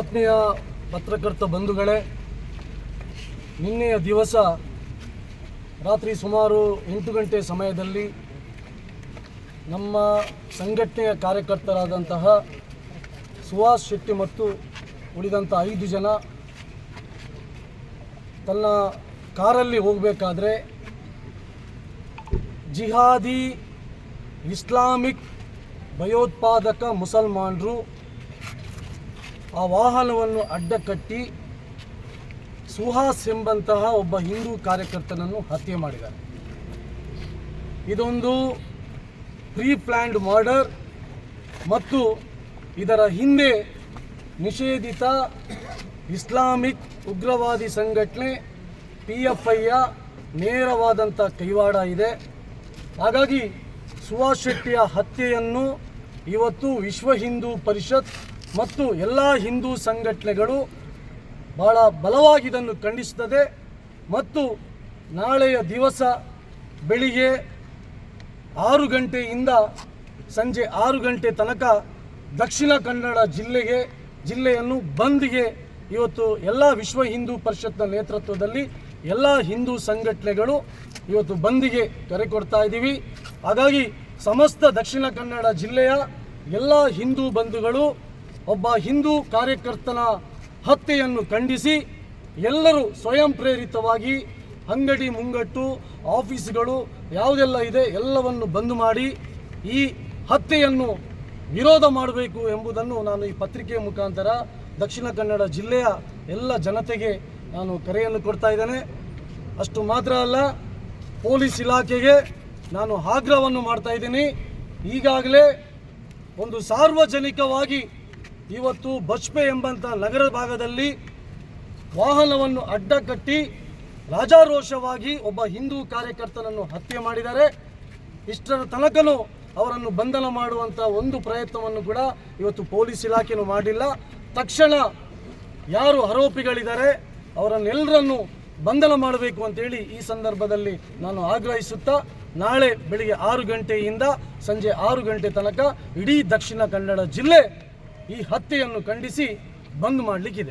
ಆತ್ಮೀಯ ಪತ್ರಕರ್ತ ಬಂಧುಗಳೇ, ನಿನ್ನೆಯ ದಿವಸ ರಾತ್ರಿ ಸುಮಾರು 8 ಗಂಟೆ ಸಮಯದಲ್ಲಿ ನಮ್ಮ ಸಂಘಟನೆಯ ಕಾರ್ಯಕರ್ತರಾದಂತಹ ಸುಹಾಸ್ ಶೆಟ್ಟಿ ಮತ್ತು ಉಳಿದಂಥ 5 ಜನ ತನ್ನ ಕಾರಲ್ಲಿ ಹೋಗಬೇಕಾದ್ರೆ ಜಿಹಾದಿ ಇಸ್ಲಾಮಿಕ್ ಭಯೋತ್ಪಾದಕ ಮುಸಲ್ಮಾನರು ಆ ವಾಹನವನ್ನು ಅಡ್ಡಕಟ್ಟಿ ಸುಹಾಸ್ ಎಂಬಂತಹ ಒಬ್ಬ ಹಿಂದೂ ಕಾರ್ಯಕರ್ತನನ್ನು ಹತ್ಯೆ ಮಾಡಿದ್ದಾರೆ. ಇದೊಂದು ಪ್ರೀ ಪ್ಲ್ಯಾನ್ಡ್ ಮರ್ಡರ್ ಮತ್ತು ಇದರ ಹಿಂದೆ ನಿಷೇಧಿತ ಇಸ್ಲಾಮಿಕ್ ಉಗ್ರವಾದಿ ಸಂಘಟನೆ PFIಯ ನೇರವಾದಂಥ ಕೈವಾಡ ಇದೆ. ಹಾಗಾಗಿ ಸುಹಾಸ್ ಶೆಟ್ಟಿಯ ಹತ್ಯೆಯನ್ನು ಇವತ್ತು ವಿಶ್ವ ಹಿಂದೂ ಪರಿಷತ್ ಮತ್ತು ಎಲ್ಲ ಹಿಂದೂ ಸಂಘಟನೆಗಳು ಬಹಳ ಬಲವಾಗಿ ಇದನ್ನು ಖಂಡಿಸುತ್ತದೆ ಮತ್ತು ನಾಳೆಯ ದಿವಸ ಬೆಳಿಗ್ಗೆ 6 ಗಂಟೆಯಿಂದ ಸಂಜೆ 6 ಗಂಟೆ ತನಕ ದಕ್ಷಿಣ ಕನ್ನಡ ಜಿಲ್ಲೆಯನ್ನು ಬಂದ್ಗೆ ಇವತ್ತು ಎಲ್ಲ ವಿಶ್ವ ಹಿಂದೂ ಪರಿಷತ್ನ ನೇತೃತ್ವದಲ್ಲಿ ಎಲ್ಲ ಹಿಂದೂ ಸಂಘಟನೆಗಳು ಇವತ್ತು ಬಂದ್ಗೆ ಕರೆ ಕೊಡ್ತಾ ಇದ್ದೀವಿ. ಹಾಗಾಗಿ ಸಮಸ್ತ ದಕ್ಷಿಣ ಕನ್ನಡ ಜಿಲ್ಲೆಯ ಎಲ್ಲ ಹಿಂದೂ ಬಂಧುಗಳು ಒಬ್ಬ ಹಿಂದೂ ಕಾರ್ಯಕರ್ತನ ಹತ್ಯೆಯನ್ನು ಖಂಡಿಸಿ ಎಲ್ಲರೂ ಸ್ವಯಂ ಪ್ರೇರಿತವಾಗಿ ಅಂಗಡಿ ಮುಂಗಟ್ಟು ಆಫೀಸ್ಗಳು ಯಾವುದೆಲ್ಲ ಇದೆ ಎಲ್ಲವನ್ನು ಬಂದ್ ಮಾಡಿ ಈ ಹತ್ಯೆಯನ್ನು ವಿರೋಧ ಮಾಡಬೇಕು ಎಂಬುದನ್ನು ನಾನು ಈ ಪತ್ರಿಕೆಯ ಮುಖಾಂತರ ದಕ್ಷಿಣ ಕನ್ನಡ ಜಿಲ್ಲೆಯ ಎಲ್ಲ ಜನತೆಗೆ ನಾನು ಕರೆಯನ್ನು ಕೊಡ್ತಾ ಇದ್ದೇನೆ. ಅಷ್ಟು ಮಾತ್ರ ಅಲ್ಲ, ಪೊಲೀಸ್ ಇಲಾಖೆಗೆ ನಾನು ಆಗ್ರಹವನ್ನು ಮಾಡ್ತಾ ಇದ್ದೀನಿ. ಈಗಾಗಲೇ ಒಂದು ಸಾರ್ವಜನಿಕವಾಗಿ ಇವತ್ತು ಬಜ್ಪೆ ಎಂಬಂಥ ನಗರ ಭಾಗದಲ್ಲಿ ವಾಹನವನ್ನು ಅಡ್ಡಕಟ್ಟಿ ರಾಜಾರೋಷವಾಗಿ ಒಬ್ಬ ಹಿಂದೂ ಕಾರ್ಯಕರ್ತನನ್ನು ಹತ್ಯೆ ಮಾಡಿದ್ದಾರೆ. ಇಷ್ಟರ ತನಕನೂ ಅವರನ್ನು ಬಂಧನ ಮಾಡುವಂಥ ಒಂದು ಪ್ರಯತ್ನವನ್ನು ಕೂಡ ಇವತ್ತು ಪೊಲೀಸ್ ಇಲಾಖೆಯೂ ಮಾಡಿಲ್ಲ. ತಕ್ಷಣ ಯಾರು ಆರೋಪಿಗಳಿದ್ದಾರೆ ಅವರನ್ನೆಲ್ಲರನ್ನು ಬಂಧನ ಮಾಡಬೇಕು ಅಂತೇಳಿ ಈ ಸಂದರ್ಭದಲ್ಲಿ ನಾನು ಆಗ್ರಹಿಸುತ್ತಾ ನಾಳೆ ಬೆಳಿಗ್ಗೆ 6 ಗಂಟೆಯಿಂದ ಸಂಜೆ 6 ಗಂಟೆ ತನಕ ಇಡೀ ದಕ್ಷಿಣ ಕನ್ನಡ ಜಿಲ್ಲೆ ಈ ಹತ್ಯೆಯನ್ನು ಖಂಡಿಸಿ ಬಂದ್ ಮಾಡಲಿಕ್ಕಿದೆ.